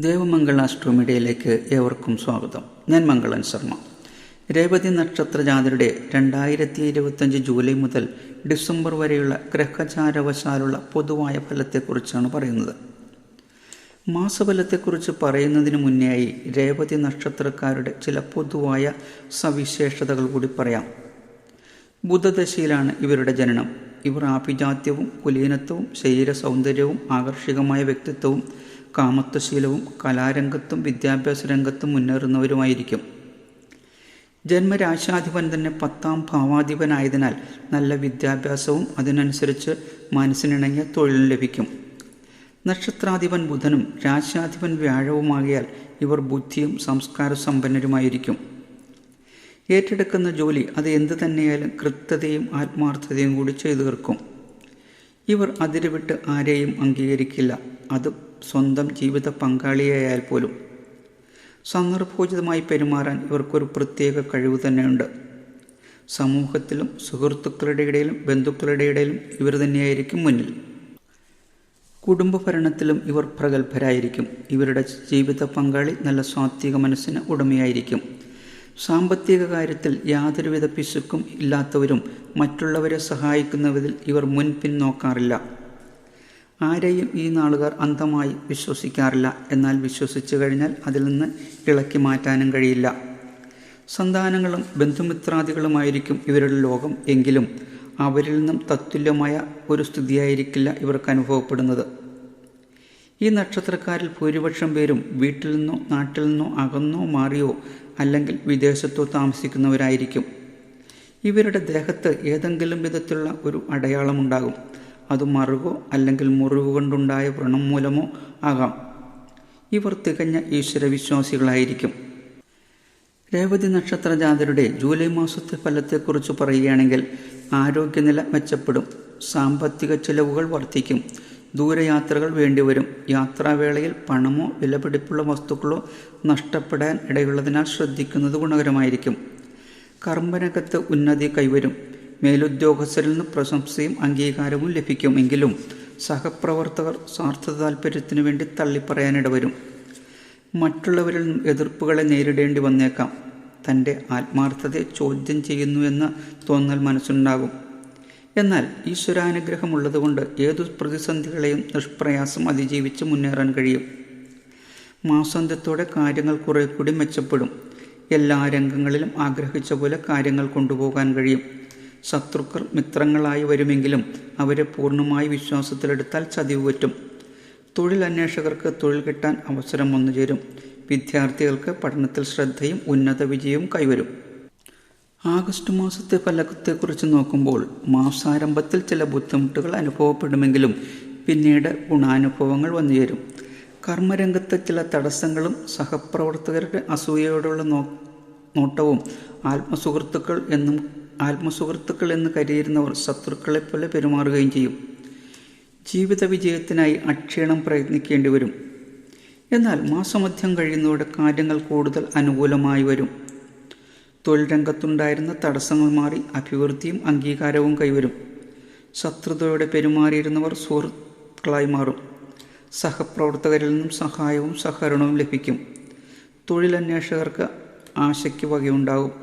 ദേവമംഗൾ ആസ്ട്രോമീഡിയയിലേക്ക് ഏവർക്കും സ്വാഗതം. ഞാൻ മംഗളൻ ശർമ്മ. രേവതി നക്ഷത്ര ജാതരുടെ 2025 ജൂലൈ മുതൽ ഡിസംബർ വരെയുള്ള ഗ്രഹചാരവശാലുള്ള പൊതുവായ ഫലത്തെക്കുറിച്ചാണ് പറയുന്നത്. മാസഫലത്തെക്കുറിച്ച് പറയുന്നതിന് മുന്നേയായി രേവതി നക്ഷത്രക്കാരുടെ ചില പൊതുവായ സവിശേഷതകൾ കൂടി പറയാം. ബുധദശയിലാണ് ഇവരുടെ ജനനം. ഇവർ ആഭിജാത്യവും കുലീനത്വവും ശരീര സൗന്ദര്യവും ആകർഷകമായ വ്യക്തിത്വവും കാമത്വശീലവും കലാരംഗത്തും വിദ്യാഭ്യാസ രംഗത്തും മുന്നേറുന്നവരുമായിരിക്കും. ജന്മരാശാധിപൻ തന്നെ 10ാം ഭാവാധിപനായതിനാൽ നല്ല വിദ്യാഭ്യാസവും അതിനനുസരിച്ച് മനസ്സിനിണങ്ങിയ തൊഴിലും ലഭിക്കും. നക്ഷത്രാധിപൻ ബുധനും രാശാധിപൻ വ്യാഴവുമാകിയാൽ ഇവർ ബുദ്ധിയും സംസ്കാര സമ്പന്നരുമായിരിക്കും. ഏറ്റെടുക്കുന്ന ജോലി അത് എന്തു തന്നെയായാലും കൃത്യതയും ആത്മാർത്ഥതയും കൂടി ചെയ്തു തീർക്കും. ഇവർ അതിരുവിട്ട് ആരെയും അംഗീകരിക്കില്ല, അത് സ്വന്തം ജീവിത പങ്കാളിയായാൽ പോലും. സന്ദർഭോചിതമായി പെരുമാറാൻ ഇവർക്കൊരു പ്രത്യേക കഴിവ് തന്നെയുണ്ട്. സമൂഹത്തിലും സുഹൃത്തുക്കളുടെ ഇടയിലും ബന്ധുക്കളുടെ ഇടയിലും ഇവർ തന്നെയായിരിക്കും മുന്നിൽ. കുടുംബഭരണത്തിലും ഇവർ പ്രഗത്ഭരായിരിക്കും. ഇവരുടെ ജീവിത പങ്കാളി നല്ല സാത്വിക മനസ്സിന് ഉടമയായിരിക്കും. സാമ്പത്തിക കാര്യത്തിൽ യാതൊരുവിധ പിശുക്കും ഇല്ലാത്തവരും മറ്റുള്ളവരെ സഹായിക്കുന്നതിൽ ഇവർ മുൻപിൻ നോക്കാറില്ല. ആരെയും ഈ നാളുകാർ അന്ധമായി വിശ്വസിക്കാറില്ല. എന്നാൽ വിശ്വസിച്ചു കഴിഞ്ഞാൽ അതിൽ നിന്ന് ഇളക്കി മാറ്റാനും കഴിയില്ല. സന്താനങ്ങളും ബന്ധുമിത്രാദികളുമായിരിക്കും ഇവരുടെ ലോകം. എങ്കിലും അവരിൽ നിന്നും തത്തുല്യമായ ഒരു സ്ഥിതിയായിരിക്കില്ല ഇവർക്ക് അനുഭവപ്പെടുന്നത്. ഈ നക്ഷത്രക്കാരിൽ ഭൂരിപക്ഷം പേരും വീട്ടിൽ നിന്നോ നാട്ടിൽ നിന്നോ അകന്നോ മാറിയോ അല്ലെങ്കിൽ വിദേശത്തോ താമസിക്കുന്നവരായിരിക്കും. ഇവരുടെ ദേഹത്ത് ഏതെങ്കിലും വിധത്തിലുള്ള ഒരു അടയാളമുണ്ടാകും. അത് മറുകോ അല്ലെങ്കിൽ മുറിവ് കൊണ്ടുണ്ടായ വ്രണം മൂലമോ ആകാം. ഇവർ തികഞ്ഞ ഈശ്വരവിശ്വാസികളായിരിക്കും. രേവതി നക്ഷത്ര ജാതരുടെ ജൂലൈ മാസത്തെ ഫലത്തെക്കുറിച്ച് പറയുകയാണെങ്കിൽ ആരോഗ്യനില മെച്ചപ്പെടും. സാമ്പത്തിക ചെലവുകൾ വർദ്ധിക്കും. ദൂരയാത്രകൾ വേണ്ടിവരും. യാത്രാവേളയിൽ പണമോ വിലപിടിപ്പുള്ള വസ്തുക്കളോ നഷ്ടപ്പെടാൻ ഇടയുള്ളതിനാൽ ശ്രദ്ധിക്കുന്നത് ഗുണകരമായിരിക്കും. കർമ്മരംഗത്ത് ഉന്നതി കൈവരും. മേലുദ്യോഗസ്ഥരിൽ നിന്ന് പ്രശംസയും അംഗീകാരവും ലഭിക്കുമെങ്കിലും സഹപ്രവർത്തകർ സ്വാർത്ഥ താല്പര്യത്തിനു വേണ്ടി തള്ളിപ്പറയാനിടവരും. മറ്റുള്ളവരിൽ നിന്നും എതിർപ്പുകളെ നേരിടേണ്ടി വന്നേക്കാം. തൻ്റെ ആത്മാർത്ഥതയെ ചോദ്യം ചെയ്യുന്നു എന്ന തോന്നൽ മനസ്സുണ്ടാകും. എന്നാൽ ഈശ്വരാനുഗ്രഹമുള്ളതുകൊണ്ട് ഏതു പ്രതിസന്ധികളെയും നിഷ്പ്രയാസം അതിജീവിച്ച് മുന്നേറാൻ കഴിയും. മാസാന്ത്യത്തോടെ കാര്യങ്ങൾ കുറെ കൂടി മെച്ചപ്പെടും. എല്ലാ രംഗങ്ങളിലും ആഗ്രഹിച്ച പോലെ കാര്യങ്ങൾ കൊണ്ടുപോകാൻ കഴിയും. ശത്രുക്കൾ മിത്രങ്ങളായി വരുമെങ്കിലും അവരെ പൂർണ്ണമായി വിശ്വാസത്തിലെടുത്താൽ ചതിവ് പറ്റും. തൊഴിൽ അന്വേഷകർക്ക് തൊഴിൽ കിട്ടാൻ അവസരം വന്നുചേരും. വിദ്യാർത്ഥികൾക്ക് പഠനത്തിൽ ശ്രദ്ധയും ഉന്നത വിജയവും കൈവരും. ആഗസ്റ്റ് മാസത്തെ ഫലത്തെക്കുറിച്ച് നോക്കുമ്പോൾ മാസാരംഭത്തിൽ ചില ബുദ്ധിമുട്ടുകൾ അനുഭവപ്പെടുമെങ്കിലും പിന്നീട് ഗുണാനുഭവങ്ങൾ വന്നുചേരും. കർമ്മരംഗത്ത് ചില തടസ്സങ്ങളും സഹപ്രവർത്തകരുടെ അസൂയയോടുള്ള നോട്ടവും ആത്മസുഹൃത്തുക്കൾ എന്ന് കരുതിയിരുന്നവർ ശത്രുക്കളെപ്പോലെ പെരുമാറുകയും ചെയ്യും. ജീവിത വിജയത്തിനായി അക്ഷീണം പ്രയത്നിക്കേണ്ടി വരും. എന്നാൽ മാസമധ്യം കഴിയുന്നതോടെ കാര്യങ്ങൾ കൂടുതൽ അനുകൂലമായി വരും. തൊഴിൽ രംഗത്തുണ്ടായിരുന്ന തടസ്സങ്ങൾ മാറി അഭിവൃദ്ധിയും അംഗീകാരവും കൈവരും. ശത്രുതയോടെ പെരുമാറിയിരുന്നവർ സുഹൃത്തുക്കളായി മാറും. സഹപ്രവർത്തകരിൽ നിന്നും സഹായവും സഹകരണവും ലഭിക്കും. തൊഴിലന്വേഷകർക്ക് ആശയ്ക്ക് വകയുണ്ടാകും.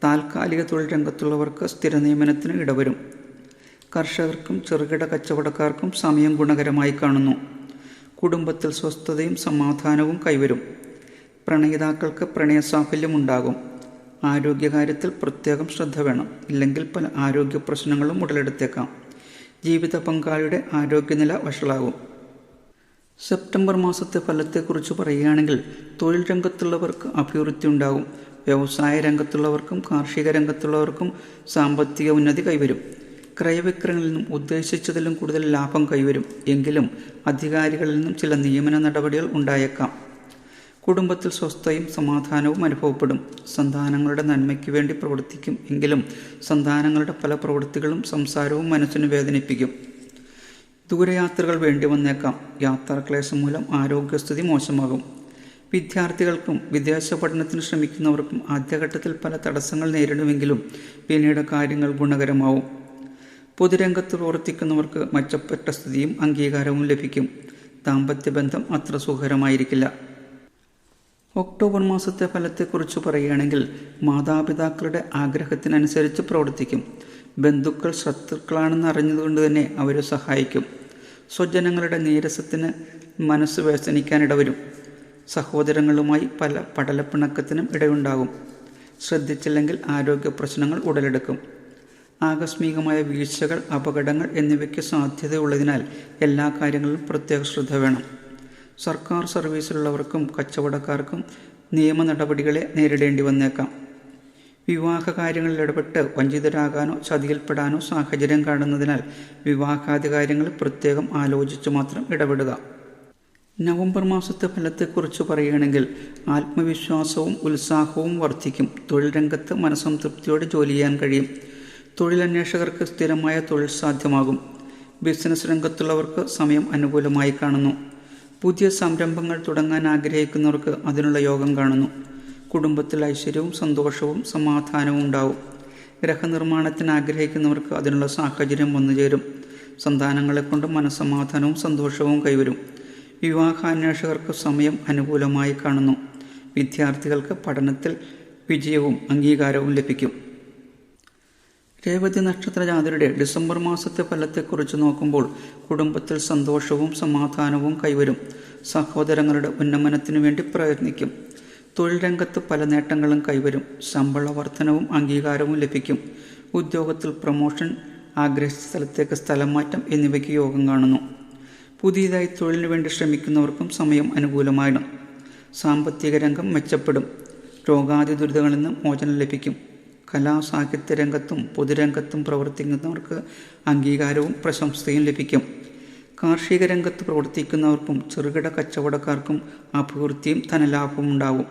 താൽക്കാലിക തൊഴിൽ രംഗത്തുള്ളവർക്ക് സ്ഥിര നിയമനത്തിന് ഇടവരും. കർഷകർക്കും ചെറുകിട കച്ചവടക്കാർക്കും സമയം ഗുണകരമായി കാണുന്നു. കുടുംബത്തിൽ സ്വസ്ഥതയും സമാധാനവും കൈവരും. പ്രണയിതാക്കൾക്ക് പ്രണയസാഫല്യമുണ്ടാകും. ആരോഗ്യകാര്യത്തിൽ പ്രത്യേകം ശ്രദ്ധ വേണം. ഇല്ലെങ്കിൽ പല ആരോഗ്യ പ്രശ്നങ്ങളും ഉടലെടുത്തേക്കാം. ജീവിത പങ്കാളിയുടെ ആരോഗ്യനില വഷളാകും. സെപ്റ്റംബർ മാസത്തെ ഫലത്തെക്കുറിച്ച് പറയുകയാണെങ്കിൽ തൊഴിൽ രംഗത്തുള്ളവർക്ക് അഭിവൃദ്ധി ഉണ്ടാകും. വ്യവസായ രംഗത്തുള്ളവർക്കും കാർഷിക രംഗത്തുള്ളവർക്കും സാമ്പത്തിക ഉന്നതി കൈവരും. ക്രയവിക്രയങ്ങളിൽ നിന്നും ഉദ്ദേശിച്ചതിലും കൂടുതൽ ലാഭം കൈവരും. എങ്കിലും അധികാരികളിൽ നിന്നും ചില നിയമന നടപടികൾ ഉണ്ടായേക്കാം. കുടുംബത്തിൽ സ്വസ്ഥയും സമാധാനവും അനുഭവപ്പെടും. സന്താനങ്ങളുടെ നന്മയ്ക്ക് വേണ്ടി പ്രവർത്തിക്കും. എങ്കിലും സന്താനങ്ങളുടെ പല പ്രവൃത്തികളും സംസാരവും മനസ്സിന് വേദനിപ്പിക്കും. ദൂരയാത്രകൾ വേണ്ടി വന്നേക്കാം. യാത്രാക്ലേശം മൂലം ആരോഗ്യസ്ഥിതി മോശമാകും. വിദ്യാർത്ഥികൾക്കും വിദേശ പഠനത്തിന് ശ്രമിക്കുന്നവർക്കും ആദ്യഘട്ടത്തിൽ പല തടസ്സങ്ങൾ നേരിടുമെങ്കിലും പിന്നീട് കാര്യങ്ങൾ ഗുണകരമാവും. പൊതുരംഗത്ത് പ്രവർത്തിക്കുന്നവർക്ക് മെച്ചപ്പെട്ട സ്ഥിതിയും അംഗീകാരവും ലഭിക്കും. ദാമ്പത്യബന്ധം അത്ര സുഖകരമായിരിക്കില്ല. ഒക്ടോബർ മാസത്തെ ഫലത്തെക്കുറിച്ച് പറയുകയാണെങ്കിൽ മാതാപിതാക്കളുടെ ആഗ്രഹത്തിനനുസരിച്ച് പ്രവർത്തിക്കും. ബന്ധുക്കൾ ശത്രുക്കളാണെന്ന് അറിഞ്ഞതുകൊണ്ട് തന്നെ അവരെ സഹായിക്കും. സ്വജനങ്ങളുടെ നീരസത്തിന് മനസ്സ് വ്യസനിക്കാനിടവരും. സഹോദരങ്ങളുമായി പല പടലപ്പിണക്കത്തിനും ഇടയുണ്ടാകും. ശ്രദ്ധിച്ചില്ലെങ്കിൽ ആരോഗ്യ പ്രശ്നങ്ങൾ ഉടലെടുക്കും. ആകസ്മികമായ വീഴ്ചകൾ, അപകടങ്ങൾ എന്നിവയ്ക്ക് സാധ്യതയുള്ളതിനാൽ എല്ലാ കാര്യങ്ങളിലും പ്രത്യേക ശ്രദ്ധ വേണം. സർക്കാർ സർവീസിലുള്ളവർക്കും കച്ചവടക്കാർക്കും നിയമ നടപടികളെ നേരിടേണ്ടി വന്നേക്കാം. വിവാഹ കാര്യങ്ങളിൽ ഇടപെട്ട് വഞ്ചിതരാകാനോ ചതിയിൽപ്പെടാനോ സാഹചര്യം കാണുന്നതിനാൽ വിവാഹാദി കാര്യങ്ങൾ പ്രത്യേകം ആലോചിച്ച് മാത്രം ഇടപെടുക. നവംബർ മാസത്തെ ഫലത്തെക്കുറിച്ച് പറയുകയാണെങ്കിൽ ആത്മവിശ്വാസവും ഉത്സാഹവും വർദ്ധിക്കും. തൊഴിൽ രംഗത്ത് മനസ്സംതൃപ്തിയോടെ ജോലി ചെയ്യാൻ കഴിയും. തൊഴിലന്വേഷകർക്ക് സ്ഥിരമായ തൊഴിൽ സാധ്യമാകും. ബിസിനസ് രംഗത്തുള്ളവർക്ക് സമയം അനുകൂലമായി കാണുന്നു. പുതിയ സംരംഭങ്ങൾ തുടങ്ങാൻ ആഗ്രഹിക്കുന്നവർക്ക് അതിനുള്ള യോഗം കാണുന്നു. കുടുംബത്തിൽ ഐശ്വര്യവും സന്തോഷവും സമാധാനവും ഉണ്ടാവും. ഗ്രഹനിർമ്മാണത്തിന് ആഗ്രഹിക്കുന്നവർക്ക് അതിനുള്ള സാഹചര്യം വന്നുചേരും. സന്താനങ്ങളെ കൊണ്ട് മനസ്സമാധാനവും സന്തോഷവും കൈവരും. വിവാഹാന്വേഷകർക്ക് സമയം അനുകൂലമായി കാണുന്നു. വിദ്യാർത്ഥികൾക്ക് പഠനത്തിൽ വിജയവും അംഗീകാരവും ലഭിക്കും. രേവതി നക്ഷത്ര ജാതരുടെ ഡിസംബർ മാസത്തെ ഫലത്തെക്കുറിച്ച് നോക്കുമ്പോൾ കുടുംബത്തിൽ സന്തോഷവും സമാധാനവും കൈവരും. സഹോദരങ്ങളുടെ ഉന്നമനത്തിനു വേണ്ടി പ്രയത്നിക്കും. തൊഴിൽ രംഗത്ത് പല നേട്ടങ്ങളും കൈവരും. ശമ്പള വർധനവും അംഗീകാരവും ലഭിക്കും. ഉദ്യോഗത്തിൽ പ്രമോഷൻ, ആഗ്രഹിച്ച സ്ഥലത്തേക്ക് സ്ഥലം മാറ്റം എന്നിവയ്ക്ക് യോഗം കാണുന്നു. പുതിയതായി തൊഴിലിനു വേണ്ടി ശ്രമിക്കുന്നവർക്കും സമയം അനുകൂലമാണ്. സാമ്പത്തിക രംഗം മെച്ചപ്പെടും. രോഗാദി ദുരിതങ്ങളിൽ നിന്ന് മോചനം ലഭിക്കും. കലാസാഹിത്യ രംഗത്തും പൊതുരംഗത്തും പ്രവർത്തിക്കുന്നവർക്ക് അംഗീകാരവും പ്രശംസയും ലഭിക്കും. കാർഷിക രംഗത്ത് പ്രവർത്തിക്കുന്നവർക്കും ചെറുകിട കച്ചവടക്കാർക്കും അഭിവൃദ്ധിയും ധനലാഭവും ഉണ്ടാവും.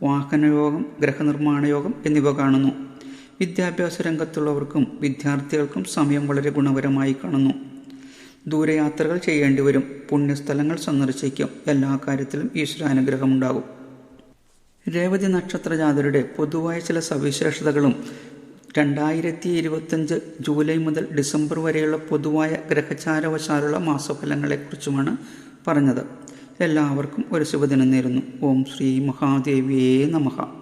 വാഹനയോഗം, ഗ്രഹനിർമ്മാണ യോഗം എന്നിവ കാണുന്നു. വിദ്യാഭ്യാസ രംഗത്തുള്ളവർക്കും വിദ്യാർത്ഥികൾക്കും സമയം വളരെ ഗുണകരമായി കാണുന്നു. ദൂരയാത്രകൾ ചെയ്യേണ്ടി വരും. പുണ്യസ്ഥലങ്ങൾ സന്ദർശിക്കും. എല്ലാ കാര്യത്തിലും ഈശ്വരാനുഗ്രഹമുണ്ടാകും. രേവതി നക്ഷത്ര ജാതരുടെ പൊതുവായ ചില സവിശേഷതകളും 2025 ജൂലൈ മുതൽ ഡിസംബർ വരെയുള്ള പൊതുവായ ഗ്രഹചാരവശാലുള്ള മാസഫലങ്ങളെക്കുറിച്ചുമാണ് പറഞ്ഞത്. എല്ലാവർക്കും ഒരു ശുഭദിനം നേരുന്നു. ഓം ശ്രീ മഹാദേവിയേ നമഃ.